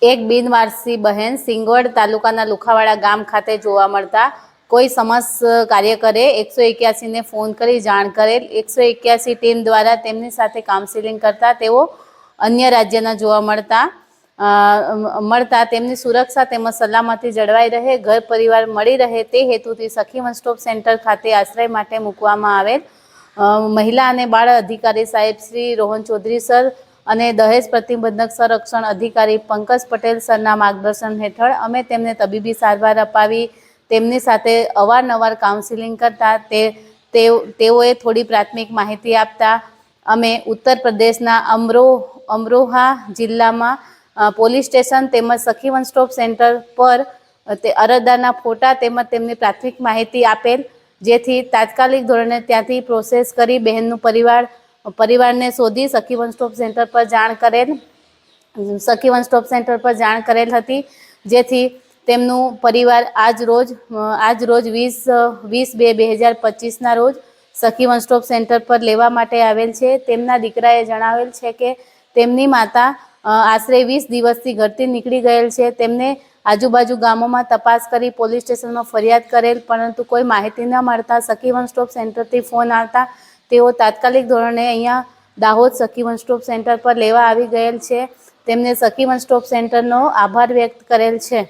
એક બિનવારસી બહેન સિંગવડ તાલુકાના લુખાવાડા ગામ ખાતે જોવા મળતા કોઈ સમાજ કાર્યકરે 181 ને ફોન કરી જાણ કરેલ। 181 ટીમ દ્વારા તેમની સાથે કાઉન્સિલિંગ કરતા તેઓ અન્ય રાજ્યના જોવા મળતા તેમની સુરક્ષા તેમજ સલામતી જળવાઈ રહે, ઘર પરિવાર મળી રહે તે હેતુથી સખી વન સ્ટોપ સેન્ટર ખાતે આશ્રય માટે મૂકવામાં આવેલ। મહિલા અને બાળ અધિકારી સાહેબ શ્રી રોહન ચૌધરી સર અને દહેજ પ્રતિબંધક સંરક્ષણ અધિકારી પંકજ પટેલ સરના માર્ગદર્શન હેઠળ અમે તેમને તબીબી સારવાર અપાવી તેમની સાથે અવારનવાર કાઉન્સિલિંગ કરતા તેઓએ થોડી પ્રાથમિક માહિતી આપતા અમે ઉત્તર પ્રદેશના અમરોહા જિલ્લામાં પોલીસ સ્ટેશન તેમજ સખી વન સ્ટોપ સેન્ટર પર તે અરજદારના ફોટા તેમજ તેમની પ્રાથમિક માહિતી આપેલ, જેથી તાત્કાલિક ધોરણે ત્યાંથી પ્રોસેસ કરી બહેનનું પરિવારને શોધી સખી વન સ્ટોપ સેન્ટર પર જાણ કરેલ હતી, જેથી તેમનું પરિવાર આજ રોજ 20/2/2025ના રોજ સખી વન સ્ટોપ સેન્ટર પર લેવા માટે આવેલ છે। તેમના દીકરાએ જણાવેલ છે કે તેમની માતા આશરે 20 દિવસથી ઘરથી નીકળી ગયેલ છે। તેમને આજુબાજુ ગામોમાં તપાસ કરી પોલીસ સ્ટેશનમાં ફરિયાદ કરેલ, પરંતુ કોઈ માહિતી ન મળતા સખી વન સ્ટોપ સેન્ટરથી ફોન આવતા તેઓ તાત્કાલિક ધોરણે અહીંયા દાહોદ સખી વન સ્ટોપ સેન્ટર પર લેવા આવી ગયેલ છે। તેમને સખી વન સ્ટોપ સેન્ટરનો આભાર વ્યક્ત કરેલ છે।